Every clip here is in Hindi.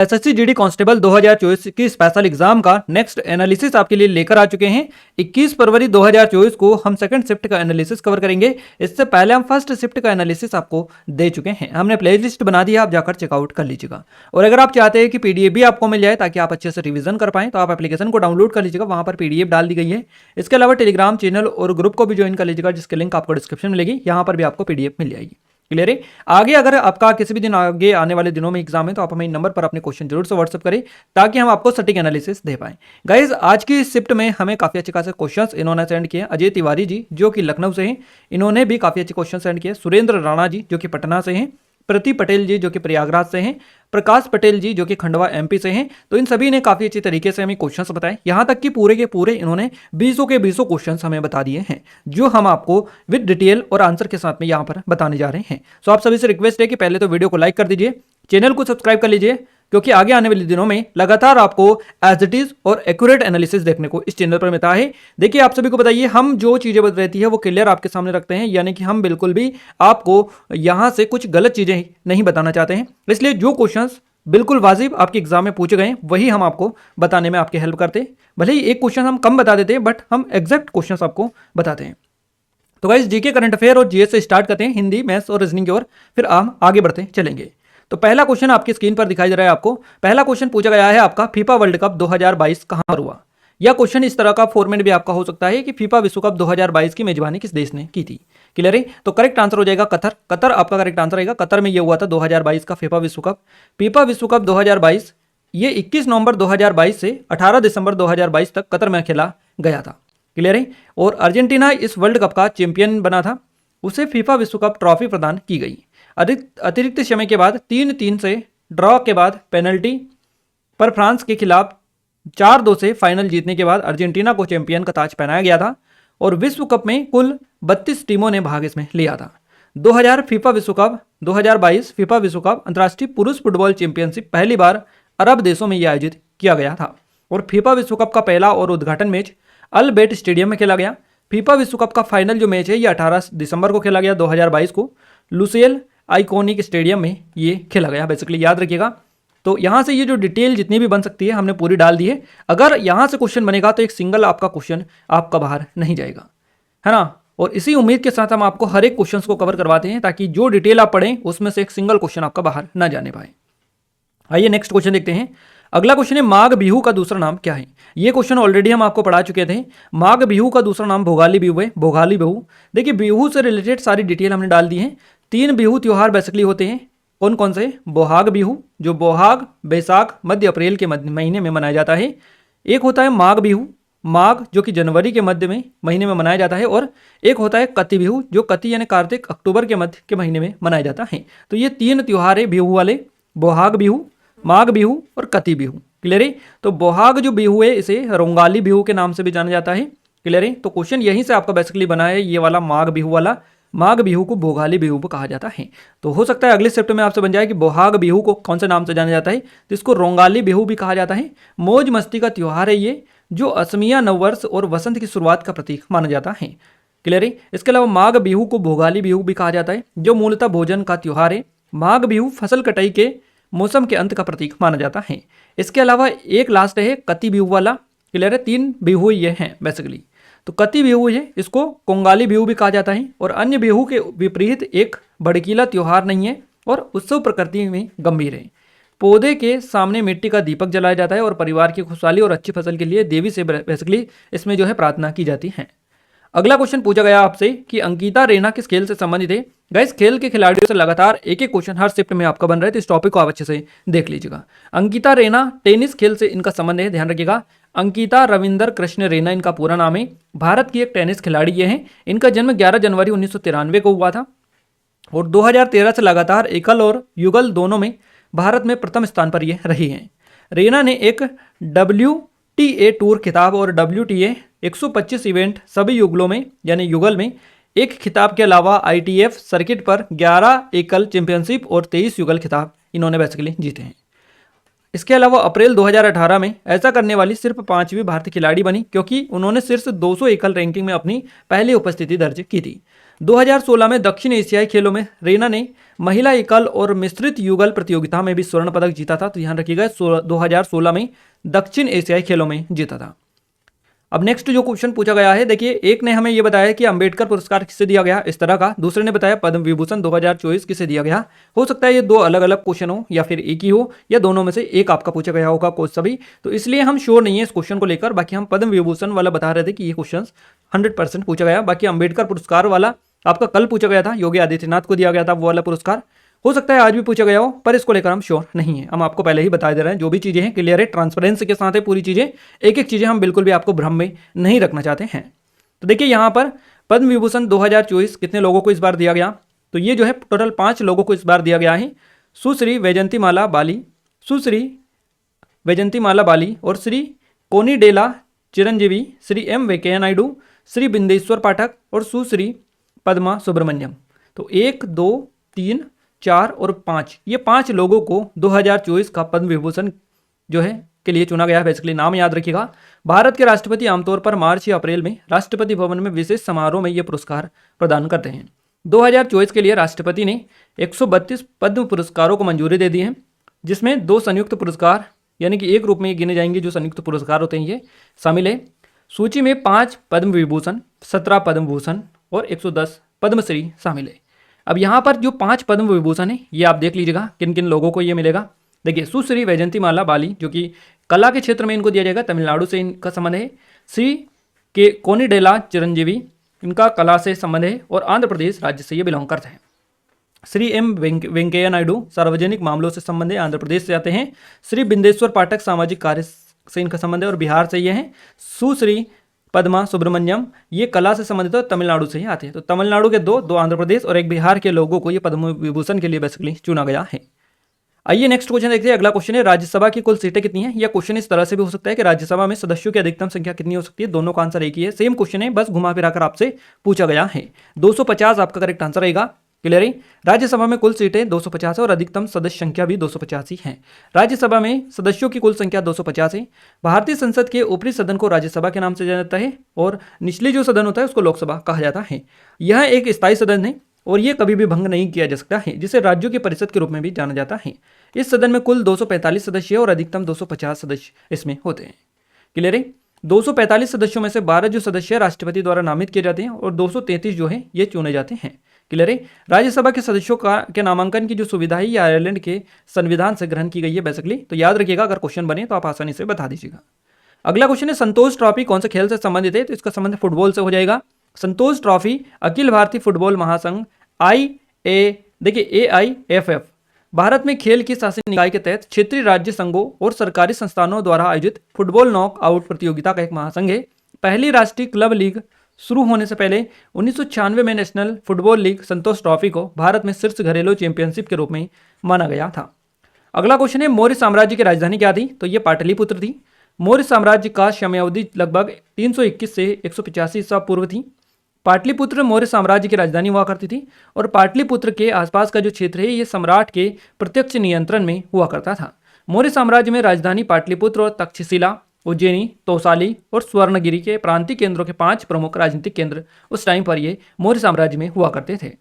एसएससी जीडी कांस्टेबल 2024 की स्पेशल एग्जाम का नेक्स्ट एनालिसिस आपके लिए लेकर आ चुके हैं। 21 फरवरी 2024 को हम सेकंड शिफ्ट का एनालिसिस कवर करेंगे। इससे पहले हम फर्स्ट शिफ्ट का एनालिसिस आपको दे चुके हैं। हमने प्लेलिस्ट बना दी है, आप जाकर चेकआउट कर लीजिएगा। और अगर आप चाहते हैं कि पीडीएफ भी आपको मिल जाए ताकि आप अच्छे से रिवीजन कर पाएं, तो आप एप्लीकेशन को डाउनलोड कर लीजिएगा, वहां पर पीडीएफ डाल दी गई है। इसके अलावा टेलीग्राम चैनल और ग्रुप को भी ज्वाइन कर लीजिएगा, जिसकी लिंक आपको डिस्क्रिप्शन में मिलेगी, यहाँ पर भी आपको पीडीएफ मिल जाएगी। क्लियर है। आगे अगर आपका किसी भी दिन आगे आने वाले दिनों में एग्जाम है तो आप हमें इन नंबर पर अपने क्वेश्चन जरूर से व्हाट्सअप करें ताकि हम आपको सटीक एनालिसिस दे पाएं। गाइज आज की शिफ्ट में हमें काफी अच्छे खासे क्वेश्चंस इन्होंने सेंड किए। अजय तिवारी जी जो कि लखनऊ से हैं, इन्होंने भी काफी अच्छे क्वेश्चन सेंड किए। सुरेंद्र राणा जी जो कि पटना से हैं, प्रति पटेल जी जो कि प्रयागराज से हैं, प्रकाश पटेल जी जो कि खंडवा एमपी से हैं। तो इन सभी ने काफी अच्छी तरीके से हमें क्वेश्चंस बताए, यहां तक कि पूरे के पूरे इन्होंने 20 के 20 क्वेश्चंस हमें बता दिए हैं, जो हम आपको विद डिटेल और आंसर के साथ में यहां पर बताने जा रहे हैं। सो आप सभी से रिक्वेस्ट है कि पहले तो वीडियो को लाइक कर दीजिए, चैनल को सब्सक्राइब कर लीजिए, क्योंकि आगे आने वाले दिनों में लगातार आपको एज इट इज और एक्यूरेट एनालिसिस देखने को इस चैनल पर मिलता है। देखिए आप सभी को बताइए, हम जो चीजें बता रहती है वो क्लियर आपके सामने रखते हैं, यानी कि हम बिल्कुल भी आपको यहां से कुछ गलत चीजें नहीं बताना चाहते हैं। इसलिए जो क्वेश्चंस बिल्कुल वाजिब आपके एग्जाम में पूछे गए वही हम आपको बताने में आपकी हेल्प करते हैं। भले ही एक क्वेश्चन हम कम बता देते हैं, बट हम एग्जैक्ट क्वेश्चन आपको बताते हैं। तो गाइस जीके करंट अफेयर और जीएस से स्टार्ट करते हैं, हिंदी मैथ्स और रीजनिंग की ओर, फिर हम आगे बढ़ते चलेंगे। तो पहला क्वेश्चन आपकी स्क्रीन पर दिखाई दे रहा है आपको। पहला क्वेश्चन पूछा गया है आपका, फीफा वर्ल्ड कप 2022 कहां पर हुआ। यह क्वेश्चन इस तरह का फॉर्मेट भी आपका हो सकता है कि फीफा विश्व कप 2022 की मेजबानी किस देश ने की थी। क्लियर है। तो करेक्ट आंसर हो जाएगा कतर। कतर आपका करेक्ट आंसर रहेगा। कतर में यह हुआ था 2022 का फीफा विश्व कप। फीफा विश्व कप 2022 ये 21 नवंबर 2022 से 18 दिसंबर 2022 तक कतर में खेला गया था। क्लियर है। और अर्जेंटीना इस वर्ल्ड कप का चैंपियन बना था, उसे फीफा विश्व कप ट्रॉफी प्रदान की गई। अतिरिक्त समय के बाद 3-3 से ड्रॉ के बाद पेनल्टी पर फ्रांस के खिलाफ 4-2 से फाइनल जीतने के बाद अर्जेंटीना को चैंपियन का ताज पहनाया गया था। और विश्व कप में कुल 32 टीमों ने भाग इसमें लिया था। 2000 फीफा विश्व कप 2022 फीफा विश्व कप अंतर्राष्ट्रीय पुरुष फुटबॉल चैंपियनशिप पहली बार अरब देशों में यह आयोजित किया गया था। और फीफा विश्व कप का पहला और उद्घाटन मैच अल बेट स्टेडियम में खेला गया। फीफा विश्व कप का फाइनल जो मैच है ये 18 दिसंबर को खेला गया 2022 को लुसेल आइकॉनिक स्टेडियम में ये खेला गया। बेसिकली याद रखिएगा। तो यहां से ये जो डिटेल जितनी भी बन सकती है हमने पूरी डाल दी है। अगर यहां से क्वेश्चन बनेगा तो एक सिंगल आपका क्वेश्चन आपका बाहर नहीं जाएगा, है ना। और इसी उम्मीद के साथ हम आपको हर एक क्वेश्चन को कवर करवाते हैं ताकि जो डिटेल आप पढ़ें उसमें से एक सिंगल क्वेश्चन आपका बाहर ना जाने पाए। आइए नेक्स्ट क्वेश्चन देखते हैं। अगला क्वेश्चन है, माघ बिहू का दूसरा नाम क्या है। ये क्वेश्चन ऑलरेडी हम आपको पढ़ा चुके थे। माघ बिहू का दूसरा नाम भोगाली बिहू है। भोगाली बिहू, देखिए बिहू से रिलेटेड सारी डिटेल हमने डाल दी है। 3 बिहू त्योहार बेसिकली होते हैं। कौन कौन से। बोहाग बिहू जो बोहाग बैसाख मध्य अप्रैल के महीने में मनाया जाता है। एक होता है माघ बिहू, माघ जो कि जनवरी के मध्य में महीने में मनाया जाता है। और एक होता है कति बिहू जो कति यानी कार्तिक अक्टूबर के मध्य के महीने में मनाया जाता है। तो ये 3 त्योहार है बिहू वाले, बोहाग बिहू, माघ बिहू और कति बिहू। क्लियर है। तो बोहाग जो बिहू है इसे रोंगाली बिहू के नाम से भी जाना जाता है। क्लियर है। तो क्वेश्चन यहीं से आपका बेसिकली बना है, ये वाला माघ बिहू वाला। माघ बिहू को भोगाली बिहू कहा जाता है। तो हो सकता है अगले शिफ्ट में आपसे बन जाए कि बोहाग बिहू को कौन से नाम से जाना जाता है, तो इसको रोंगाली बिहू भी कहा जाता है। मौज मस्ती का त्योहार है ये, जो असमिया नववर्ष और वसंत की शुरुआत का प्रतीक माना जाता है। क्लियर है। इसके अलावा माघ बिहू को भोगाली बिहू भी कहा जाता है, जो मूलतः भोजन का त्योहार है। माघ बिहू फसल कटाई के मौसम के अंत का प्रतीक माना जाता है। इसके अलावा एक लास्ट है कति बिहू वाला। क्लियर है। 3 बिहू ये हैं बेसिकली। तो कति बिहू है, इसको कोंगाली बिहू भी कहा जाता है। और अन्य बिहू के विपरीत एक भड़कीला त्योहार नहीं है और उत्सव प्रकृति में गंभीर है। पौधे के सामने मिट्टी का दीपक जलाया जाता है और परिवार की खुशहाली और अच्छी फसल के लिए देवी से बेसिकली इसमें जो है प्रार्थना की जाती है। अगला क्वेश्चन पूछा गया आपसे कि अंकिता रैना किस खेल से संबंधित है। गाइस खेल के खिलाड़ियों से लगातार एक एक क्वेश्चन हर शिफ्ट में आपका बन रहा है, तो इस टॉपिक को आप अच्छे से देख लीजिएगा। अंकिता रैना टेनिस खेल से इनका संबंध है, ध्यान रखिएगा। अंकिता रविंदर कृष्ण रैना इनका पूरा नाम है। भारत की एक टेनिस खिलाड़ी ये हैं। इनका जन्म 11 जनवरी 1993 को हुआ था। और 2013 से लगातार एकल और युगल दोनों में भारत में प्रथम स्थान पर ये रही हैं। रैना ने एक WTA टूर खिताब और WTA 125 इवेंट सभी युगलों में यानी युगल में एक खिताब के अलावा ITF सर्किट पर 11 एकल चैंपियनशिप और 23 युगल खिताब इन्होंने बेसिकली जीते हैं। इसके अलावा अप्रैल 2018 में ऐसा करने वाली सिर्फ 5वीं भारतीय खिलाड़ी बनी, क्योंकि उन्होंने शीर्ष 200 एकल रैंकिंग में अपनी पहली उपस्थिति दर्ज की थी। 2016 में दक्षिण एशियाई खेलों में रीना ने महिला एकल और मिश्रित युगल प्रतियोगिता में भी स्वर्ण पदक जीता था। तो ध्यान रखिएगा 2016 में दक्षिण एशियाई खेलों में जीता था। अब नेक्स्ट जो क्वेश्चन पूछा गया है, देखिए एक ने हमें यह बताया कि अंबेडकर पुरस्कार किसे दिया गया इस तरह का, दूसरे ने बताया पद्म विभूषण 2024 किसे दिया गया। हो सकता है ये दो अलग अलग क्वेश्चन हो या फिर एक ही हो, या दोनों में से एक आपका पूछा गया होगा कोई सभी, तो इसलिए हम श्योर नहीं है इस क्वेश्चन को लेकर। बाकी हम पद्म विभूषण वाला बता रहे थे कि ये क्वेश्चन 100% पूछा गया। बाकी अंबेडकर पुरस्कार वाला आपका कल पूछा गया था, योगी आदित्यनाथ को दिया गया था वो वाला पुरस्कार, हो सकता है आज भी पूछा गया हो, पर इसको लेकर हम श्योर नहीं है। हम आपको पहले ही बता दे रहे हैं, जो भी चीजें हैं क्लियर है, ट्रांसपेरेंसी के साथ है पूरी चीजें, एक एक चीजें हम बिल्कुल भी आपको भ्रम में नहीं रखना चाहते हैं। तो देखिए यहाँ पर पद्म विभूषण 2024 कितने लोगों को इस बार दिया गया, तो ये जो है टोटल 5 लोगों को इस बार दिया गया है। सुश्री वैजयंतीमाला बाली, सुश्री वैजयंतीमाला बाली और श्री कोनिडेला चिरंजीवी, श्री एम वेंकैया नायडू, श्री बिंदेश्वर पाठक और सुश्री पद्मा सुब्रमण्यम। तो 1, 2, 3, 4 और 5, ये 5 लोगों को 2024 का पद्म विभूषण जो है के लिए चुना गया है। बेसिकली नाम याद रखिएगा। भारत के राष्ट्रपति आमतौर पर मार्च या अप्रैल में राष्ट्रपति भवन में विशेष समारोह में ये पुरस्कार प्रदान करते हैं। 2024 के लिए राष्ट्रपति ने 132 पद्म पुरस्कारों को मंजूरी दे दी है, जिसमें 2 संयुक्त पुरस्कार यानी कि एक रूप में गिने जाएंगे जो संयुक्त पुरस्कार होते हैं ये शामिल है। सूची में 5 पद्म विभूषण, 17 पद्म भूषण और 110 पद्मश्री शामिल है। अब यहाँ पर जो 5 पद्म विभूषण है ये आप देख लीजिएगा किन किन लोगों को ये मिलेगा। देखिए सुश्री वैजयंतीमाला बाली जो कि कला के क्षेत्र में इनको दिया जाएगा, तमिलनाडु से इनका संबंध है। श्री के कोनिडेला चिरंजीवी, इनका कला से संबंध है और आंध्र प्रदेश राज्य से ये बिलोंग करते हैं। श्री एम वेंकैया नायडू सार्वजनिक मामलों से संबंध है, आंध्र प्रदेश से आते हैं। श्री बिंदेश्वर पाठक सामाजिक कार्य से इनका संबंध है और बिहार से ये हैं। सुश्री पद्मा सुब्रमण्यम ये कला से संबंधित और तमिलनाडु से ही आते हैं। तो तमिलनाडु के 2 आंध्र प्रदेश और 1 बिहार के लोगों को ये पद्म विभूषण के लिए बेसिकली चुना गया है। आइए नेक्स्ट क्वेश्चन देखते हैं। अगला क्वेश्चन है राज्यसभा की कुल सीटें कितनी है। यह क्वेश्चन इस तरह से भी हो सकता है कि राज्यसभा में सदस्यों की अधिकतम संख्या कितनी हो सकती है, दोनों का आंसर एक ही है। सेम क्वेश्चन है, बस घुमा फिरा कर आपसे पूछा गया है। 250 आपका करेक्ट आंसर रहेगा। क्लियर है। राज्यसभा में कुल सीटें 250 है और अधिकतम सदस्य संख्या भी 250 ही है। राज्यसभा में सदस्यों की कुल संख्या 250 है। भारतीय संसद के ऊपरी सदन को राज्यसभा के नाम से जाना जाता है और निचले जो सदन होता है उसको लोकसभा कहा जाता है। यह एक स्थायी सदन है और यह कभी भी भंग नहीं किया जा सकता है, जिसे राज्यों की परिषद के रूप में भी जाना जाता है। इस सदन में कुल 245 सदस्य और अधिकतम 250 सदस्य इसमें होते हैं। क्लियर है। 245 सदस्यों में से 12 जो सदस्य राष्ट्रपति द्वारा नामित किए जाते हैं और 233 जो है ये चुने जाते हैं। क्लियर है। राज्यसभा के सदस्यों के नामांकन की जो सुविधा है ये आयरलैंड के संविधान से ग्रहण की गई है बेसिकली। तो याद रखिएगा, अगर क्वेश्चन बने तो आप आसानी से बता दीजिएगा। अगला क्वेश्चन है संतोष ट्रॉफी कौन से खेल से संबंधित है, तो इसका संबंध फुटबॉल से हो जाएगा। संतोष ट्रॉफी अखिल भारतीय फुटबॉल महासंघ AIFF भारत में खेल की शासी निकाय के तहत क्षेत्रीय राज्य संघों और सरकारी संस्थानों द्वारा आयोजित फुटबॉल नॉकआउट प्रतियोगिता का एक महासंघ है। पहली राष्ट्रीय क्लब लीग शुरू होने से पहले 1996 में नेशनल फुटबॉल लीग संतोष ट्रॉफी को भारत में शीर्ष घरेलू चैंपियनशिप के रूप में माना गया था। अगला क्वेश्चन है मौर्य साम्राज्य की राजधानी क्या थी, तो ये पाटलिपुत्र थी। मौर्य साम्राज्य का समयावधि लगभग 321 से 185 ईसा पूर्व थी। पाटलिपुत्र मौर्य साम्राज्य की राजधानी हुआ करती थी और पाटलिपुत्र के आसपास का जो क्षेत्र है ये सम्राट के प्रत्यक्ष नियंत्रण में हुआ करता था। मौर्य साम्राज्य में राजधानी पाटलिपुत्र और तक्षशिला, उज्जैनी, तौसाली और स्वर्णगिरी के प्रांतीय केंद्रों के 5 प्रमुख राजनीतिक केंद्र उस टाइम पर ये मौर्य साम्राज्य में हुआ करते थे।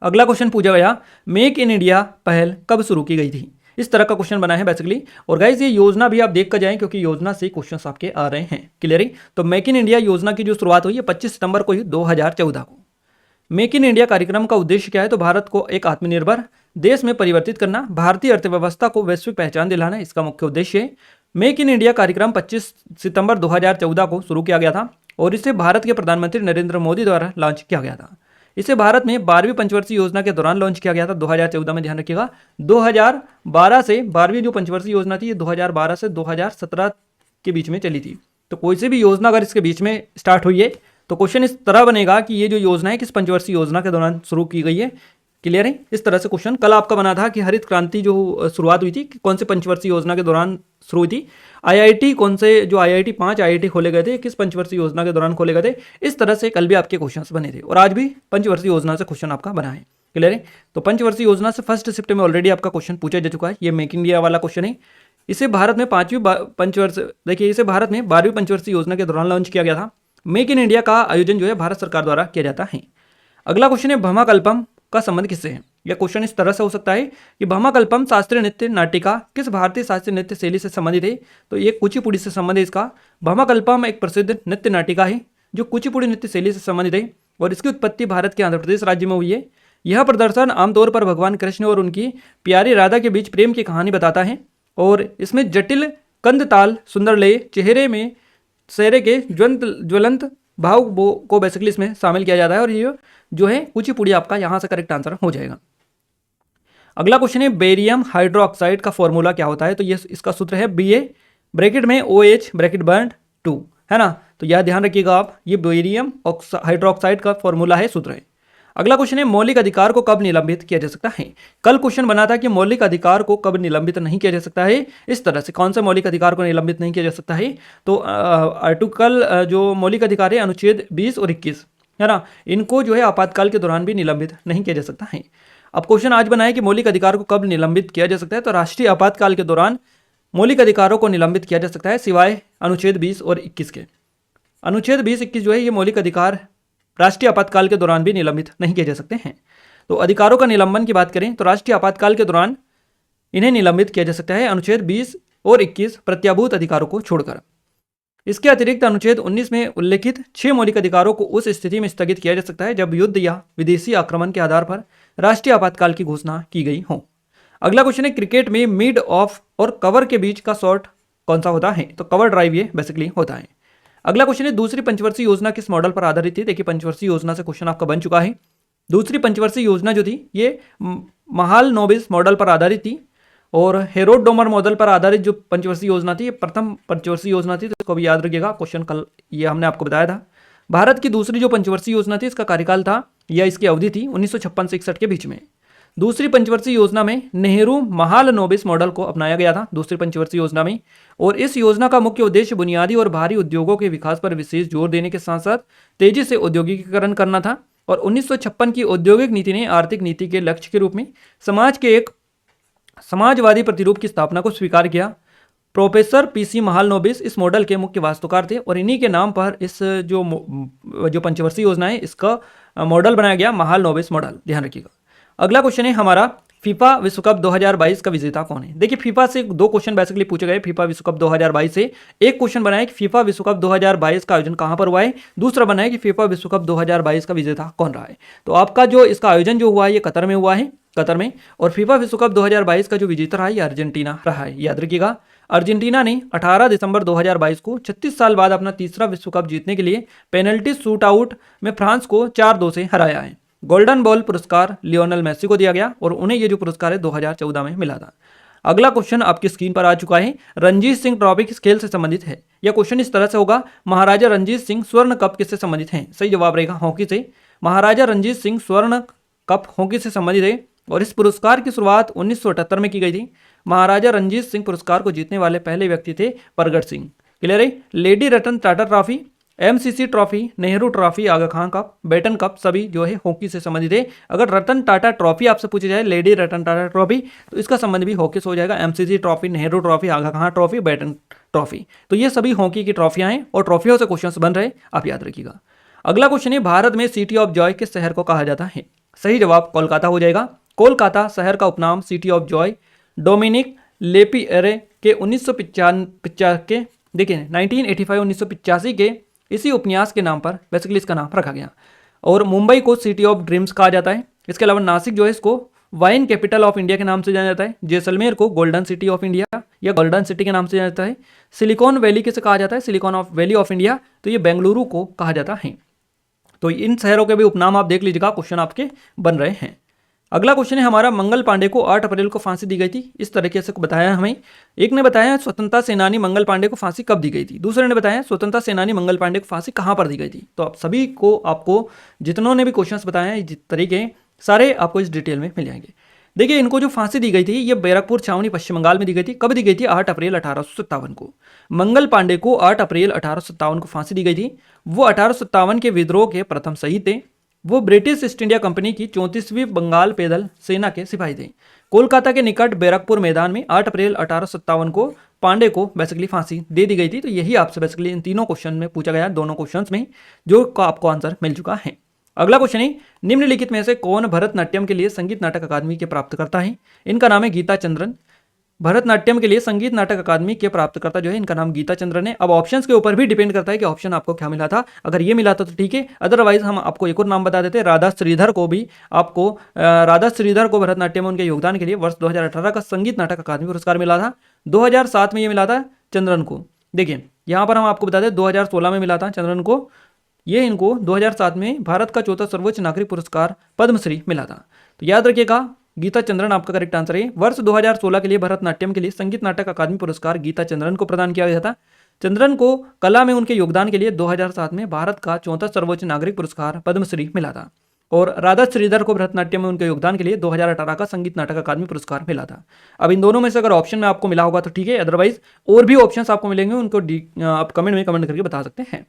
अगला क्वेश्चन पूछा गया मेक इन इंडिया पहल कब शुरू की गई थी। इस तरह का क्वेश्चन बना है बेसिकली। और गाइज ये योजना भी आप देख कर जाएं क्योंकि योजना से क्वेश्चंस आपके आ रहे हैं। क्लियर है। तो मेक इन इंडिया योजना की जो शुरुआत हुई है 25 सितंबर को ही 2014 को। मेक इन इंडिया कार्यक्रम का उद्देश्य क्या है, तो भारत को एक आत्मनिर्भर देश में परिवर्तित करना, भारतीय अर्थव्यवस्था को वैश्विक पहचान दिलाना इसका मुख्य उद्देश्य है। मेक इन इंडिया कार्यक्रम 25 सितंबर 2014 को शुरू किया गया था और इसे भारत के प्रधानमंत्री नरेंद्र मोदी द्वारा लॉन्च किया गया था। इसे भारत में 12वीं पंचवर्षीय योजना के दौरान लॉन्च किया गया था 2014 में। ध्यान रखिएगा 2012 से 12वीं जो पंचवर्षीय योजना थी ये 2012 से 2017 के बीच में चली थी। तो कोई से भी योजना अगर इसके बीच में स्टार्ट हुई है तो क्वेश्चन इस तरह बनेगा कि ये जो योजना है किस पंचवर्षीय योजना के दौरान शुरू की गई है। क्लियर है। इस तरह से क्वेश्चन कल आपका बना था कि हरित क्रांति जो शुरुआत हुई थी कौन से पंचवर्षीय योजना के दौरान शुरू हुई थी। IIT कौन से जो IIT 5 IIT खोले गए थे किस पंचवर्षीय योजना के दौरान खोले गए थे। इस तरह से कल भी आपके क्वेश्चंस बने थे और आज भी पंचवर्षीय योजना से क्वेश्चन आपका बना है। क्लियर है। तो पंचवर्षीय योजना से फर्स्ट शिफ्ट में ऑलरेडी आपका क्वेश्चन पूछा जा चुका है। ये मेक इन इंडिया वाला क्वेश्चन है। इसे भारत में 5वीं पंचवर्ष देखिए इसे भारत में 12वीं पंचवर्षीय योजना के दौरान लॉन्च किया गया था। मेक इन इंडिया का आयोजन जो है भारत सरकार द्वारा किया जाता है। अगला क्वेश्चन है भमाकल्पम का संबंध किससे है। यह क्वेश्चन इस तरह से हो सकता है कि भमाकल्पम शास्त्रीय नृत्य नाटिका किस भारतीय शास्त्रीय नृत्य शैली से संबंधित है। तो ये कुचिपुड़ी से संबंधित है इसका। भमाकल्पम एक प्रसिद्ध नृत्य नाटिका है जो कुचिपुड़ी नृत्य शैली से संबंधित है और इसकी उत्पत्ति भारत के आंध्र प्रदेश राज्य में हुई है। यह प्रदर्शन आमतौर पर भगवान कृष्ण और उनकी प्यारी राधा के बीच प्रेम की कहानी बताता है और इसमें जटिल कंद ताल, सुंदर लय, चेहरे में चेहरे के ज्वलंत भाव को बेसिकली इसमें शामिल किया जाता है और ये जो है कुचिपुड़ी आपका यहाँ से करेक्ट आंसर हो जाएगा। अगला क्वेश्चन है बेरियम हाइड्रोक्साइड का फॉर्मूला क्या होता है। तो ये इसका सूत्र है Ba ब्रैकेट में OH ब्रैकेट बर्न 2 है ना। तो यह ध्यान रखिएगा आप, ये बेरियम हाइड्रोक्साइड का फॉर्मूला है, सूत्र है। अगला क्वेश्चन है मौलिक अधिकार को कब निलंबित किया जा सकता है। कल क्वेश्चन बना था कि मौलिक अधिकार को कब निलंबित नहीं किया जा सकता है। इस तरह से कौन सा मौलिक अधिकार को निलंबित नहीं किया जा सकता है। तो आर्टिकल जो मौलिक अधिकार है अनुच्छेद 20 और 21 है ना, इनको जो है आपातकाल के दौरान भी निलंबित नहीं किया जा सकता है। अब क्वेश्चन आज बनाया कि मौलिक अधिकार को कब निलंबित किया जा सकता है। तो राष्ट्रीय आपातकाल के दौरान मौलिक अधिकारों को निलंबित किया जा सकता है सिवाय अनुच्छेद 20 और 21 के। अनुच्छेद 20-21 जो है ये मौलिक अधिकार राष्ट्रीय आपातकाल के दौरान भी निलंबित नहीं किए जा सकते हैं। तो अधिकारों का निलंबन की बात करें तो राष्ट्रीय आपातकाल के दौरान इन्हें निलंबित किया जा सकता है अनुच्छेद 20 और 21 प्रत्याभूत अधिकारों को छोड़कर। इसके अतिरिक्त अनुच्छेद 19 में उल्लेखित 6 मौलिक अधिकारों को उस स्थिति में स्थगित किया जा सकता है जब युद्ध या विदेशी आक्रमण के आधार पर राष्ट्रीय आपातकाल की घोषणा की गई हो। अगला क्वेश्चन है क्रिकेट में मिड ऑफ और कवर के बीच का शॉट कौन सा होता है। तो कवर ड्राइव ये बेसिकली होता है। अगला क्वेश्चन है दूसरी पंचवर्षीय योजना किस मॉडल पर आधारित थी। देखिए पंचवर्षीय योजना से क्वेश्चन आपका बन चुका है। दूसरी पंचवर्षीय योजना जो थी ये महालनोबिस मॉडल पर आधारित थी और हेरोड डोमर मॉडल पर आधारित जो पंचवर्षीय योजना थी ये प्रथम पंचवर्षीय योजना थी। तो इसको भी याद रखिएगा, क्वेश्चन कल ये हमने आपको बताया था। भारत की दूसरी जो पंचवर्षीय योजना थी इसका कार्यकाल था या इसकी अवधि थी 1956 से 61 के बीच में। दूसरी पंचवर्षीय योजना में नेहरू महालनोबिस मॉडल को अपनाया गया था दूसरी पंचवर्षीय योजना में। और इस योजना का मुख्य उद्देश्य बुनियादी और भारी उद्योगों के विकास पर विशेष जोर देने के साथ साथ तेजी से औद्योगिकीकरण करना था। और 1956 की औद्योगिक नीति ने आर्थिक नीति के लक्ष्य के रूप में समाज के एक समाजवादी प्रतिरूप की स्थापना को स्वीकार किया। प्रोफेसर PC महालनोबिस इस मॉडल के मुख्य वास्तुकार थे और इन्हीं के नाम पर इस जो पंचवर्षीय योजना है इसका मॉडल बनाया गया महालनोबिस मॉडल, ध्यान रखिएगा। अगला क्वेश्चन है हमारा फीफा विश्व कप 2022 का विजेता कौन है। देखिए फीफा से 2 क्वेश्चन बेसिकली पूछे गए फीफा विश्व कप 2022 से। एक क्वेश्चन बना है कि फीफा विश्व कप 2022 का आयोजन कहां पर हुआ है, दूसरा बना है कि फीफा विश्व कप 2022 का विजेता कौन रहा है। तो आपका जो इसका आयोजन जो हुआ है ये कतर में हुआ है, कतर में। और फीफा विश्व कप 2022 का जो विजेता रहा है ये अर्जेंटीना रहा है, याद रखिएगा। अर्जेंटीना ने 18 दिसंबर 2022 को 36 साल बाद अपना तीसरा विश्व कप जीतने के लिए पेनल्टी शूट आउट में फ्रांस को 4-2 से हराया है। गोल्डन बॉल पुरस्कार लियोनेल मेसी को दिया गया और उन्हें ये जो पुरस्कार है 2014 में मिला था। अगला क्वेश्चन आपकी स्क्रीन पर आ चुका है। रणजीत सिंह ट्रॉफी किस खेल से संबंधित है। यह क्वेश्चन इस तरह से होगा महाराजा रणजीत सिंह स्वर्ण कप किससे संबंधित है। सही जवाब रहेगा हॉकी से। महाराजा रणजीत सिंह स्वर्ण कप हॉकी से संबंधित है और इस पुरस्कार की शुरुआत 1978 में की गई थी। महाराजा रणजीत सिंह पुरस्कार को जीतने वाले पहले व्यक्ति थे परगट सिंह। क्लियर है। Lady Ratan Tata trophy, MCC trophy, Nehru trophy, Aga Khan cup, Beighton cup सभी जो है हॉकी से संबंधित है। अगर रतन टाटा ट्रॉफी आपसे पूछी जाए लेडी रतन टाटा ट्रॉफी तो इसका संबंध भी हॉकी से हो जाएगा। MCC trophy, Nehru trophy, Aga खां ट्रॉफी, बेटन ट्रॉफी, तो ये सभी हॉकी की ट्रॉफियां हैं और ट्रॉफियों से क्वेश्चंस बन रहे, आप याद रखिएगा। अगला क्वेश्चन है भारत में सिटी ऑफ जॉय किस शहर को कहा जाता है। सही जवाब कोलकाता हो जाएगा। कोलकाता शहर का उपनाम सिटी ऑफ जॉय डोमिनिक लेपिएरे के 1985 के देखिए 1985 के इसी उपन्यास के नाम पर बेसिकली इसका नाम रखा गया। और मुंबई को सिटी ऑफ ड्रीम्स कहा जाता है। इसके अलावा नासिक जो है इसको वाइन कैपिटल ऑफ इंडिया के नाम से जाना जाता है। जैसलमेर को गोल्डन सिटी ऑफ इंडिया या गोल्डन सिटी के नाम से जाना जाता है। सिलिकॉन वैली किसे कहा जाता है, silicon of valley of India, तो ये बेंगलुरु को कहा जाता है। तो इन शहरों के भी उपनाम आप देख लीजिएगा, क्वेश्चन आपके बन रहे हैं। अगला क्वेश्चन है हमारा मंगल पांडे को 8 अप्रैल को फांसी दी गई थी, इस तरीके से बताया हमें। एक ने बताया स्वतंत्रता सेनानी मंगल पांडे को फांसी कब दी गई थी, दूसरे ने बताया स्वतंत्रता सेनानी मंगल पांडे को फांसी कहां पर दी गई थी। तो आप सभी को आपको जितनों ने भी क्वेश्चंस बताए हैं जिस तरीके सारे आपको इस डिटेल में मिल जाएंगे। देखिए इनको जो फांसी दी गई थी ये बैरकपुर छावनी पश्चिम बंगाल में दी गई थी। कब दी गई थी, 8 अप्रैल 1857 को। मंगल पांडे को 8 अप्रैल 1857 को फांसी दी गई थी। वो 1857 के विद्रोह के प्रथम शहीद थे। वो ब्रिटिश ईस्ट इंडिया कंपनी की 34वीं बंगाल पैदल सेना के सिपाही थे। कोलकाता के निकट बैरकपुर मैदान में 8 अप्रैल 1857 को पांडे को बेसिकली फांसी दे दी गई थी। तो यही आपसे बेसिकली इन तीनों क्वेश्चन में पूछा गया, दोनों क्वेश्चंस में जो आपको आंसर मिल चुका है। अगला क्वेश्चन है, निम्नलिखित में से कौन भरतनाट्यम के लिए संगीत नाटक अकादमी के प्राप्तकर्ता है? इनका नाम है गीता चंद्रन। भरतनाट्यम के लिए संगीत नाटक अकादमी के प्राप्तकर्ता जो है इनका नाम गीता चंद्रन है। अब ऑप्शंस के ऊपर भी डिपेंड करता है कि ऑप्शन आपको क्या मिला था। अगर ये मिला था तो ठीक है, अदरवाइज हम आपको एक और नाम बता देते हैं, राधा श्रीधर को भी आपको राधा श्रीधर को भरतनाट्यम में उनके योगदान के लिए वर्ष 2018 का संगीत नाटक अकादमी पुरस्कार मिला था। 2007 में ये मिला था चंद्रन को। देखिए यहाँ पर हम आपको बता दें 2016 में मिला था चंद्रन को, ये इनको 2007 में भारत का चौथा सर्वोच्च नागरिक पुरस्कार पद्मश्री मिला था। तो याद रखिएगा गीता चंद्रन आपका करेक्ट आंसर है। वर्ष 2016 के लिए भरतनाट्यम के लिए संगीत नाटक अकादमी पुरस्कार गीता चंद्रन को प्रदान किया गया था। चंद्रन को कला में उनके योगदान के लिए 2007 में भारत का चौथा सर्वोच्च नागरिक पुरस्कार पद्मश्री मिला था। और राधा श्रीधर को भरतनाट्यम में उनके योगदान के लिए 2018 का संगीत नाटक अकादमी पुरस्कार मिला था। अब इन दोनों में से अगर ऑप्शन में आपको मिला होगा तो ठीक है, अदरवाइज और भी ऑप्शंस आपको मिलेंगे, उनको आप कमेंट में कमेंट करके बता सकते हैं।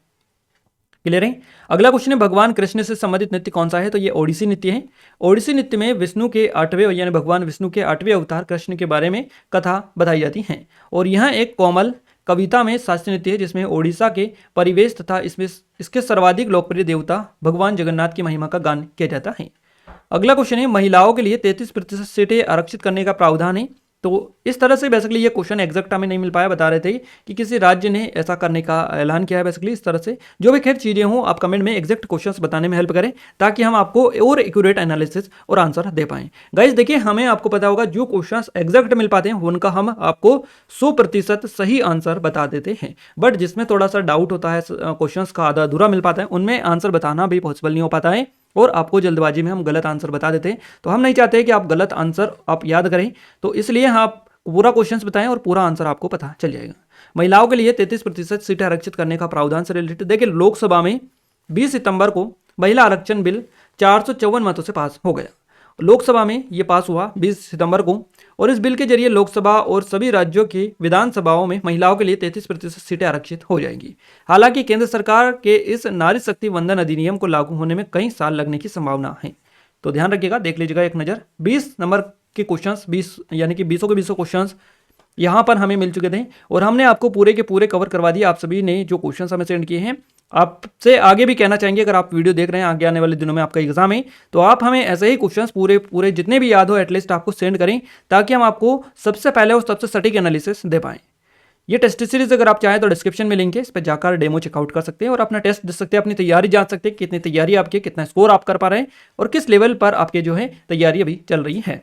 क्लियर है। अगला क्वेश्चन है, भगवान कृष्ण से संबंधित नृत्य कौन सा है? तो ये ओडिसी नृत्य है। ओडिसी नृत्य में विष्णु के 8वें यानी भगवान विष्णु के 8वें अवतार कृष्ण के बारे में कथा बताई जाती है। और यहाँ एक कोमल कविता में शास्त्रीय नृत्य है जिसमें ओडिशा के परिवेश तथा इसमें इसके सर्वाधिक लोकप्रिय देवता भगवान जगन्नाथ की महिमा का गान किया जाता है। अगला क्वेश्चन है, महिलाओं के लिए 33% सीटें आरक्षित करने का प्रावधान है। तो इस तरह से बेसिकली ये क्वेश्चन एग्जैक्ट हमें नहीं मिल पाया, बता रहे थे कि किसी राज्य ने ऐसा करने का ऐलान किया है। बेसिकली इस तरह से जो भी खैर चीज़ें हों आप कमेंट में एग्जैक्ट क्वेश्चंस बताने में हेल्प करें ताकि हम आपको और एक्यूरेट एनालिसिस और आंसर दे पाएं। गाइस देखिए, हमें आपको पता होगा जो क्वेश्चंस एग्जैक्ट मिल पाते हैं उनका हम आपको 100% सही आंसर बता देते हैं, बट जिसमें थोड़ा सा डाउट होता है, क्वेश्चंस का आधा अधूरा मिल पाता है, उनमें आंसर बताना भी पॉसिबल नहीं हो पाता है और आपको जल्दबाजी में हम गलत आंसर बता देते हैं। तो हम नहीं चाहते कि आप गलत आंसर आप याद करें, तो इसलिए आप पूरा क्वेश्चंस बताएं और पूरा आंसर आपको पता चल जाएगा। महिलाओं के लिए 33% सीटें आरक्षित करने का प्रावधान से रिलेटेड देखिए, लोकसभा में 20 सितंबर को महिला आरक्षण बिल 454 मतों से पास हो गया। लोकसभा में ये पास हुआ 20 सितंबर को और इस बिल के जरिए लोकसभा और सभी राज्यों की विधानसभाओं में महिलाओं के लिए 33% सीटें आरक्षित हो जाएंगी। हालांकि केंद्र सरकार के इस नारी शक्ति वंदन अधिनियम को लागू होने में कई साल लगने की संभावना है। तो ध्यान रखिएगा, देख लीजिएगा एक नज़र। 20 नंबर के क्वेश्चंस 20 यानी कि 20 के 20 क्वेश्चंस यहाँ पर हमें मिल चुके थे और हमने आपको पूरे के पूरे कवर करवा दिए। आप सभी ने जो क्वेश्चंस हमें सेंड किए हैं, आपसे आगे भी कहना चाहेंगे अगर आप वीडियो देख रहे हैं, आगे आने वाले दिनों में आपका एग्जाम है तो आप हमें ऐसे ही क्वेश्चंस पूरे जितने भी याद हो एटलीस्ट आपको सेंड करें ताकि हम आपको सबसे पहले और सबसे सटीक एनालिसिस दे पाएँ। ये टेस्ट सीरीज अगर आप चाहें तो डिस्क्रिप्शन में लिंक है, इस पर जाकर डेमो चेकआउट कर सकते हैं और अपना टेस्ट दे सकते हैं, अपनी तैयारी जान सकते हैं कितनी तैयारी आपकी, कितना स्कोर आप कर पा रहे हैं और किस लेवल पर आपके जो है तैयारी अभी चल रही है।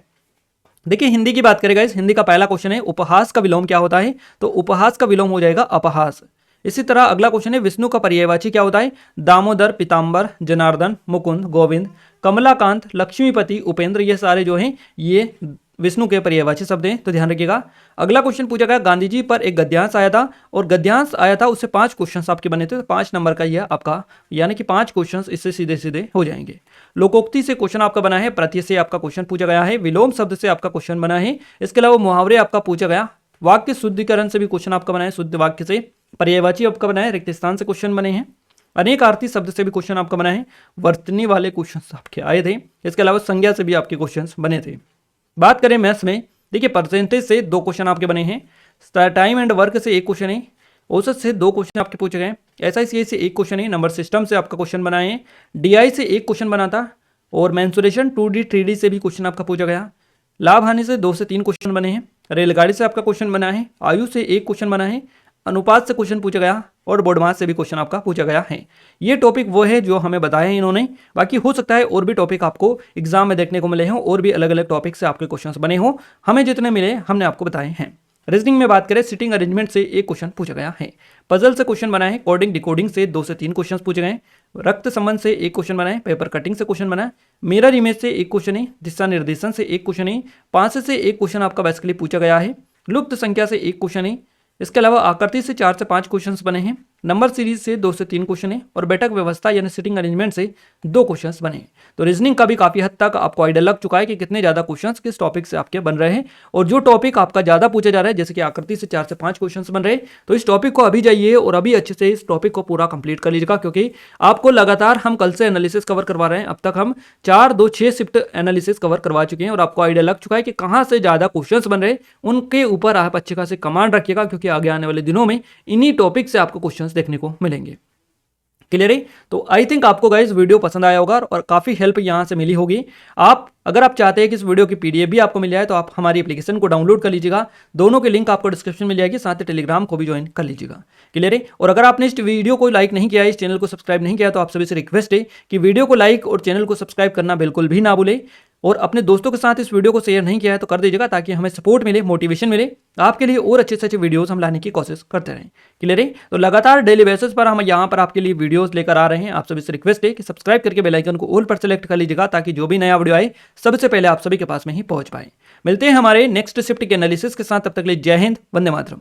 देखिए हिंदी की बात करेगा, इस हिंदी का पहला क्वेश्चन है, उपहास का विलोम क्या होता है? तो उपहास का विलोम हो जाएगा अपहास। इसी तरह अगला क्वेश्चन है, विष्णु का पर्यायवाची क्या होता है? दामोदर, पीताम्बर, जनार्दन, मुकुंद, गोविंद, कमलाकांत, लक्ष्मीपति, उपेंद्र, ये सारे जो हैं ये विष्णु के पर्यायवाची शब्द हैं, तो ध्यान रखिएगा। अगला क्वेश्चन पूछा गया, गांधी जी पर एक गद्यांश आया था और गद्यांश आया था उससे 5 क्वेश्चन आपके बने थे, तो 5 नंबर का यह आपका यानी कि 5 क्वेश्चन इससे सीधे सीधे हो जाएंगे। लोकोक्ति से क्वेश्चन आपका बना है, प्रत्यय से आपका क्वेश्चन पूछा गया है, विलोम शब्द से आपका क्वेश्चन बना है, इसके अलावा मुहावरे आपका पूछा गया, वाक्य शुद्धिकरण से भी क्वेश्चन आपका बना है, शुद्ध वाक्य से, पर्यायवाची आपका बना है, रिक्त स्थान से क्वेश्चन बने हैं, अनेक आरती शब्द से भी क्वेश्चन आपका बना है, वर्तनी वाले क्वेश्चन आपके आए थे, इसके अलावा संज्ञा से भी आपके क्वेश्चन बने थे। बात करें मैथ्स में, देखिए परसेंटेज से 2 क्वेश्चन आपके बने हैं, टाइम एंड वर्क से 1 क्वेश्चन है, औसत से 2 क्वेश्चन आपके पूछे गए, SICI से 1 क्वेश्चन है, नंबर सिस्टम से आपका क्वेश्चन बना है, DI से 1 क्वेश्चन बना था और मेंसुरेशन 2D 3D से भी क्वेश्चन आपका पूछा गया, लाभ हानि से 2 से 3 क्वेश्चन बने हैं, रेलगाड़ी से आपका क्वेश्चन बना है, आयु से 1 क्वेश्चन बना है, अनुपात से क्वेश्चन पूछा गया और बोर्ड मार्क्स से भी क्वेश्चन आपका पूछा गया है। ये टॉपिक वो है जो हमें बताए हैं इन्होंने, बाकी हो सकता है और भी टॉपिक आपको एग्जाम में देखने को मिले हों और भी अलग अलग टॉपिक से आपके क्वेश्चंस बने हों, हमें जितने मिले हमने आपको बताए हैं। रीजनिंग में बात करें, सिटिंग अरेंजमेंट से 1 क्वेश्चन पूछा गया है, पजल से क्वेश्चन बना है, कोडिंग डिकोडिंग से 2 से 3 क्वेश्चन पूछे गए, रक्त संबंध से 1 क्वेश्चन बना है, पेपर कटिंग से क्वेश्चन बना है, मिरर इमेज से 1 क्वेश्चन है, दिशा निर्देशन से 1 क्वेश्चन है, 5 से 1 क्वेश्चन आपका बेसिकली पूछा गया है, लुप्त संख्या से 1 क्वेश्चन है, इसके अलावा आकृति से 4 से 5 क्वेश्चंस बने हैं, नंबर सीरीज से 2 से 3 क्वेश्चन है और बैठक व्यवस्था यानी सिटिंग अरेंजमेंट से 2 क्वेश्चंस बने हैं। तो रीजनिंग का भी काफी हद तक आपको आइडिया लग चुका है कि कितने ज्यादा क्वेश्चंस किस टॉपिक से आपके बन रहे हैं और जो टॉपिक आपका ज्यादा पूछा जा रहा है जैसे कि आकृति से 4 से 5 क्वेश्चंस बन रहे हैं, तो इस टॉपिक को अभी जाइए और अभी अच्छे से इस टॉपिक को पूरा कंप्लीट कर लीजिएगा, क्योंकि आपको लगातार हम कल से एनालिसिस कवर करवा रहे हैं। अब तक हम 4, 2, 6 शिफ्ट एनालिसिस कवर करवा चुके हैं और आपको आइडिया लग चुका है कि कहाँ से ज्यादा क्वेश्चंस बन रहे हैं, उनके ऊपर आप अच्छे खासे कमांड रखिएगा, क्योंकि आगे आने वाले दिनों में इन्हीं टॉपिक से आपको क्वेश्चंस देखने को मिलेंगे। क्लियर है। तो आई थिंक आपको गाइस वीडियो पसंद आया होगा और काफ़ी हेल्प यहाँ से मिली होगी। अगर आप चाहते हैं कि इस वीडियो की पीडीएफ भी आपको मिल जाए तो आप हमारी एप्लीकेशन को डाउनलोड कर लीजिएगा। दोनों के लिंक आपको डिस्क्रिप्शन में मिल जाएगी, साथ ही टेलीग्राम को भी ज्वाइन कर लीजिएगा। क्लियर है। और अगर आपने इस वीडियो को लाइक नहीं किया है, इस चैनल को सब्सक्राइब नहीं किया, तो आप सभी से रिक्वेस्ट है कि वीडियो को लाइक और चैनल को सब्सक्राइब करना बिल्कुल भी ना भूले। और अपने दोस्तों के साथ इस वीडियो को शेयर नहीं किया है तो कर दीजिएगा, ताकि हमें सपोर्ट मिले, मोटिवेशन मिले आपके लिए, और अच्छे से अच्छे वीडियोस हम लाने की कोशिश करते रहें। क्लियर है। तो लगातार डेली बेसिस पर हम यहाँ पर आपके लिए वीडियोस लेकर आ रहे हैं। आप सभी से रिक्वेस्ट है कि सब्सक्राइब करके बेल आइकन को ऑल पर सेलेक्ट कर लीजिएगा, ताकि जो भी नया वीडियो आए सबसे पहले आप सभी के पास में ही पहुंच पाए। मिलते हैं हमारे नेक्स्ट शिफ्ट के एनालिसिस के साथ, तब तक के लिए जय हिंद, वंदे मातरम।